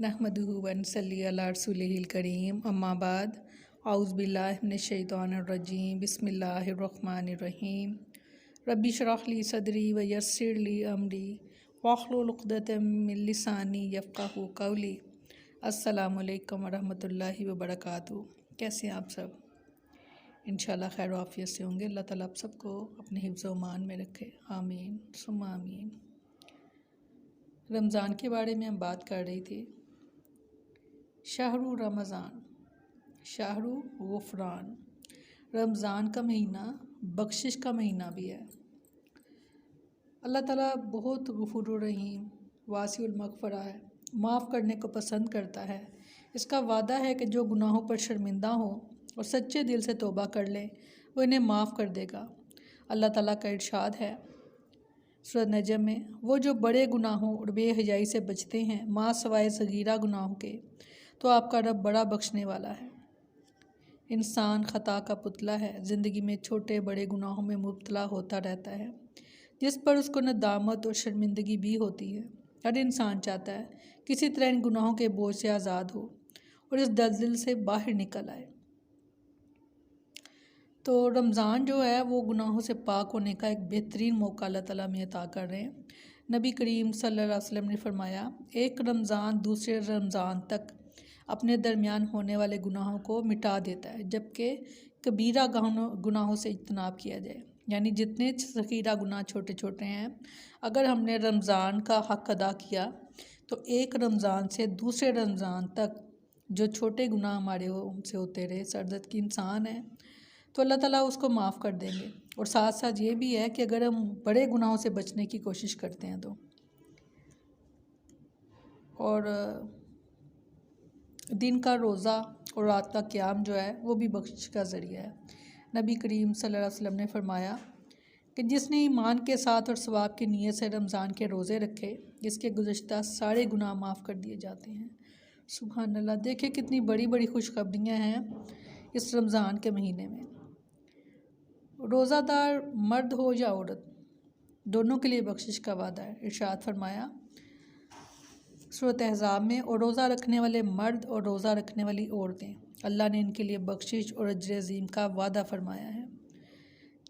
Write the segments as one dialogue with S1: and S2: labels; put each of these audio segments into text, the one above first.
S1: नहमदुहु व नसल्ली अला रसूलिहिल करीम अम्मा बाद औज़ु बिल्लाहि मिनश शैतानिर रजीम बिस्मिल्लाहिर रहमानिर रहीम रब्बि इश्रह ली सदरी व यस्सिर ली अमरी वाहलुल उक़दतम मिन लिसानी यफ़क़हू क़ौली। अस्सलामु अलैकुम व रहमतुल्लाहि व बरकातुहू। कैसे हैं आप सब? इंशाअल्लाह खैर आफ़ियत से होंगे। अल्लाह ताला आप सबको अपने हिफ्ज़ व अमान में रखे, आमीन सुम्मा आमीन। रमज़ान के बारे में हम बात कर रही थी। शहरु रमज़ान, शहरु गुफ़रान, रमज़ान का महीना बख्शिश का महीना भी है। अल्लाह ताला बहुत गफ़ूरुर रहीम वासिउल मग़फ़िरा है, माफ़ करने को पसंद करता है। इसका वादा है कि जो गुनाहों पर शर्मिंदा हो और सच्चे दिल से तौबा कर ले वो इन्हें माफ़ कर देगा। अल्लाह ताला का इरशाद है सूरह नजम में, वो जो बड़े गुनाहों और बेहयाई से बचते हैं माँ सवाए सगीरा गुनाहों के, तो आपका रब बड़ा बख्शने वाला है। इंसान ख़ता का पुतला है, ज़िंदगी में छोटे बड़े गुनाहों में मुब्तला होता रहता है जिस पर उसको नदामत और शर्मिंदगी भी होती है। हर इंसान चाहता है किसी तरह इन गुनाहों के बोझ से आज़ाद हो और इस दलदल से बाहर निकल आए। तो रमज़ान जो है वो गुनाहों से पाक होने का एक बेहतरीन मौका अल्लाह ताला हमें अता कर रहे हैं। नबी करीम सल्लल्लाहु अलैहि वसल्लम ने फरमाया, एक रमज़ान दूसरे रमज़ान तक अपने दरमियान होने वाले गुनाहों को मिटा देता है, जबकि कबीरा गुनाहों से इज्तनाब किया जाए। यानी जितने सगीरा गुनाह छोटे छोटे हैं, अगर हमने रमज़ान का हक़ अदा किया तो एक रमज़ान से दूसरे रमज़ान तक जो छोटे गुनाह हमारे हमसे होते रहे, सरदर्द की इंसान है तो अल्लाह ताला उसको माफ़ कर देंगे। और साथ साथ ये भी है कि अगर हम बड़े गुनाहों से बचने की कोशिश करते हैं तो, और दिन का रोज़ा और रात का क़याम जो है वो भी बख्शिश का ज़रिया है। नबी करीम सल्लल्लाहु अलैहि वसल्लम ने फरमाया कि जिसने ईमान के साथ और सवाब की नीयत से रमज़ान के रोज़े रखे, इसके गुज़श्ता सारे गुनाह माफ़ कर दिए जाते हैं। सुभान अल्लाह। देखिए कितनी बड़ी बड़ी खुशखबरियाँ हैं इस रमज़ान के महीने में। रोज़ादार मर्द हो या औरत, दोनों के लिए बख्शिश का वादा है। इरशाद फरमाया सूरत अहज़ाब में, और रोज़ा रखने वाले मर्द और रोज़ा रखने वाली औरतें, अल्लाह ने इनके लिए बख्शिश और अज्र अज़ीम का वादा फरमाया है।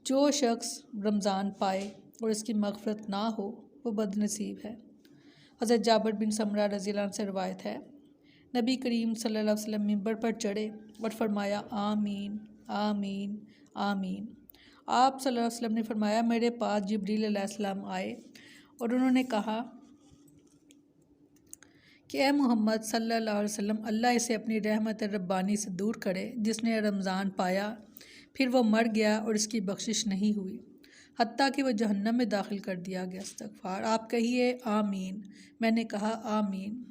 S1: जो शख्स रमज़ान पाए और इसकी मग़फ़िरत ना हो वो बदनसीब है। हज़रत जाबिर बिन समरा रज़ियल्लाहु अन्हु से रवायत है, नबी करीम सल्लल्लाहु अलैहि वसल्लम मिंबर पर चढ़े और फरमाया आमीन आमीन आमीन। आप सल्लल्लाहु अलैहि वसल्लम ने फरमाया, मेरे पास जिब्रील अलैहिस्सलाम आए और उन्होंने कहा कि ए मोहम्मद सल्लल्लाहु अलैहि वसल्लम, अल्लाह इसे अपनी रहमत रब्बानी से दूर करे जिसने रमज़ान पाया फिर वो मर गया और इसकी बख्शिश नहीं हुई, हत्ता कि वह जहन्नम में दाखिल कर दिया गया। इस्तग़फ़ार। आप कहिए आमीन। मैंने कहा आमीन।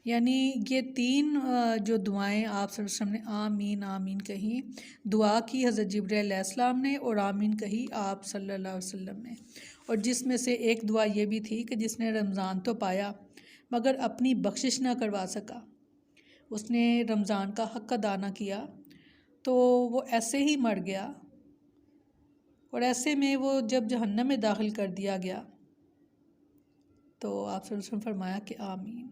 S1: यानी ये तीन जो दुआएं आप सल्लल्लाहु अलैहि वसल्लम ने आमीन आमीन कही, दुआ की हज़रत जिब्रील अलैहिस्सलाम ने और आमीन कही आप सल्लल्लाहु अलैहि वसल्लम ने। और जिसमें से एक दुआ ये भी थी कि जिसने रमज़ान तो पाया मगर अपनी बख्शिश ना करवा सका, उसने रमज़ान का हक़ अदा ना किया, तो वो ऐसे ही मर गया और ऐसे में वो जब जहन्नम में दाखिल कर दिया गया तो आप सल्लल्लाहु अलैहि वसल्लम फरमाया कि आमीन।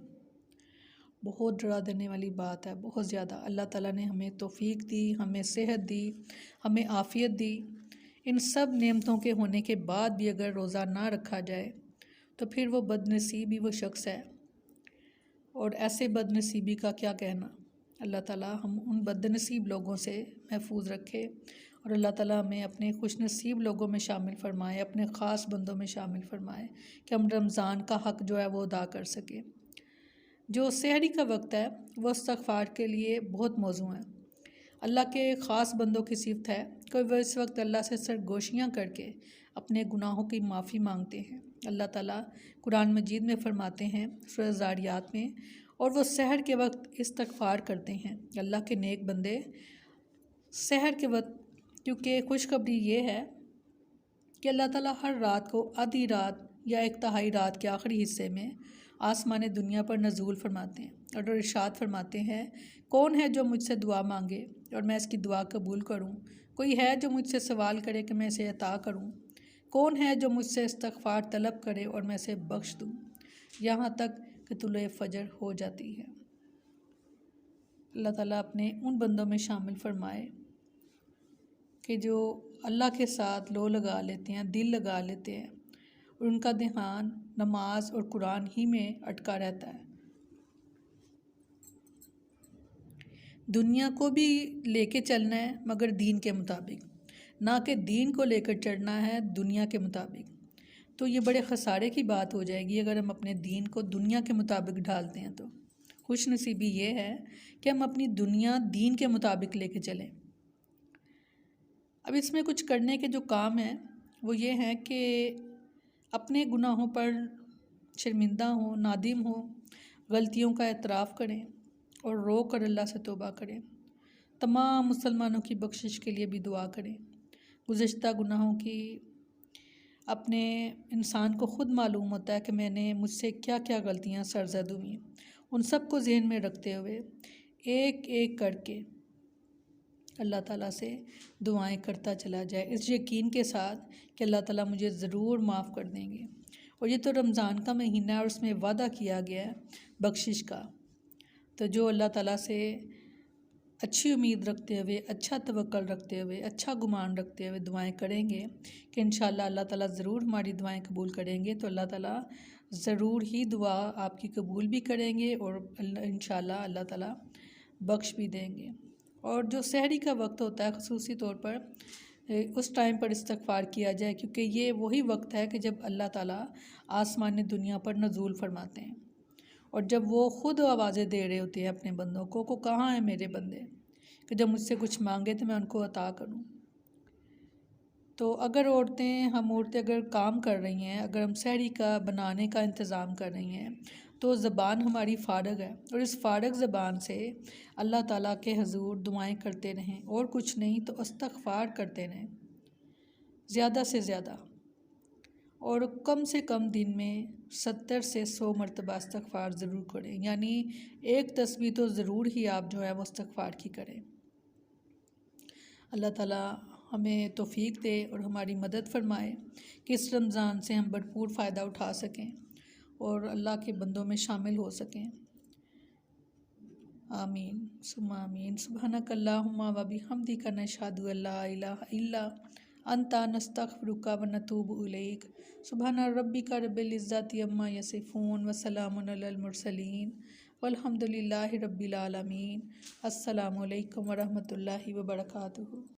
S1: बहुत डरा देने वाली बात है, बहुत ज़्यादा। अल्लाह ताला ने हमें तौफ़ीक दी, हमें सेहत दी, हमें आफ़ियत दी। इन सब नेमतों के होने के बाद भी अगर रोज़ा ना रखा जाए तो फिर वो बदनसीब ही वो शख्स है। और ऐसे बदनसीबी का क्या कहना। अल्लाह ताला हम उन बदनसीब लोगों से महफूज रखे और अल्लाह ताला हमें अपने खुशनसीब लोगों में शामिल फ़रमाए, अपने ख़ास बंदों में शामिल फ़रमाए कि हम रमज़ान का हक़ जो है वो अदा कर सकें। जो सहरी का वक्त है वो इस्तग़फ़ार के लिए बहुत मौज़ू है। अल्लाह के ख़ास बंदों की सिफ़त है कि वह इस वक्त अल्लाह से सरगोशियाँ करके अपने गुनाहों की माफ़ी मांगते हैं। अल्लाह ताला कुरान मजीद में फ़रमाते हैं सूरह ज़ारियात में, और वो सहर के वक्त इस्तग़फ़ार करते हैं। अल्लाह के नेक बंदे सहर के वक्त, क्योंकि खुशखबरी ये है कि अल्लाह ताला हर रात को आधी रात या एक तिहाई रात के आखिरी हिस्से में आसमान दुनिया पर नज़ूल फरमाते हैं और इरशाद फरमाते हैं, कौन है जो मुझसे दुआ मांगे और मैं इसकी दुआ कबूल करूं? कोई है जो मुझसे सवाल करे कि मैं इसे अता करूं? कौन है जो मुझसे इस्तग़फ़ार तलब करे और मैं इसे बख्श दूं? यहाँ तक کہ طلوع فجر ہو جاتی ہے۔ اللہ تعالیٰ اپنے ان بندوں میں شامل فرمائے کہ جو اللہ کے ساتھ لو لگا لیتے ہیں، دل لگا لیتے ہیں، اور ان کا دھیان نماز اور قرآن ہی میں اٹکا رہتا ہے۔ دنیا کو بھی لے کے چلنا ہے مگر دین کے مطابق، نہ کہ دین کو لے کر چڑھنا ہے دنیا کے مطابق۔ تو یہ بڑے خسارے کی بات ہو جائے گی اگر ہم اپنے دین کو دنیا کے مطابق ڈھالتے ہیں۔ تو خوش نصیبی یہ ہے کہ ہم اپنی دنیا دین کے مطابق لے کے چلیں۔ اب اس میں کچھ کرنے کے جو کام ہیں وہ یہ ہیں کہ اپنے گناہوں پر شرمندہ ہوں، نادم ہوں، غلطیوں کا اعتراف کریں اور رو کر اللہ سے توبہ کریں۔ تمام مسلمانوں کی بخشش کے لیے بھی دعا کریں۔ گزشتہ گناہوں کی اپنے انسان کو خود معلوم ہوتا ہے کہ میں نے مجھ سے کیا کیا غلطیاں سرزد ہوئیں، ان سب کو ذہن میں رکھتے ہوئے ایک ایک کر کے اللہ تعالیٰ سے دعائیں کرتا چلا جائے، اس یقین کے ساتھ کہ اللہ تعالیٰ مجھے ضرور معاف کر دیں گے۔ اور یہ تو رمضان کا مہینہ ہے اور اس میں وعدہ کیا گیا ہے بخشش کا۔ تو جو اللہ تعالیٰ سے اچھی امید رکھتے ہوئے، اچھا توکل رکھتے ہوئے، اچھا گمان رکھتے ہوئے دعائیں کریں گے کہ انشاءاللہ اللہ تعالیٰ ضرور ہماری دعائیں قبول کریں گے، تو اللہ تعالیٰ ضرور ہی دعا آپ کی قبول بھی کریں گے اور انشاءاللہ اللہ تعالیٰ بخش بھی دیں گے۔ اور جو سحری کا وقت ہوتا ہے خصوصی طور پر اس ٹائم پر استغفار کیا جائے، کیونکہ یہ وہی وقت ہے کہ جب اللہ تعالیٰ آسمان دنیا پر نزول فرماتے ہیں، اور جب وہ خود آوازیں دے رہے ہوتے ہیں اپنے بندوں کو کہاں ہیں میرے بندے، کہ جب مجھ سے کچھ مانگے تو میں ان کو عطا کروں۔ تو اگر ہم عورتیں اگر کام کر رہی ہیں، اگر ہم سحری کا بنانے کا انتظام کر رہی ہیں، تو زبان ہماری فارغ ہے، اور اس فارغ زبان سے اللہ تعالیٰ کے حضور دعائیں کرتے رہیں، اور کچھ نہیں تو استغفار کرتے رہیں زیادہ سے زیادہ، اور کم سے کم دن میں 70 سے 100 مرتبہ استغفار ضرور کریں، یعنی ایک تسبیح تو ضرور ہی آپ جو ہے وہ استغفار کی کریں۔ اللہ تعالیٰ ہمیں توفیق دے اور ہماری مدد فرمائے کہ اس رمضان سے ہم بھرپور فائدہ اٹھا سکیں اور اللہ کے بندوں میں شامل ہو سکیں۔ آمین ثم آمین۔ سبحانک اللہم و بحمدک نشہد ان لا الہ الا انت نستغفرک و نتوب الیک۔ سبحان ربک رب العزۃ عما یصفون وسلام علی المرسلین والحمد للہ رب العالمین۔ السلام علیکم ورحمۃ اللہ وبرکاتہ۔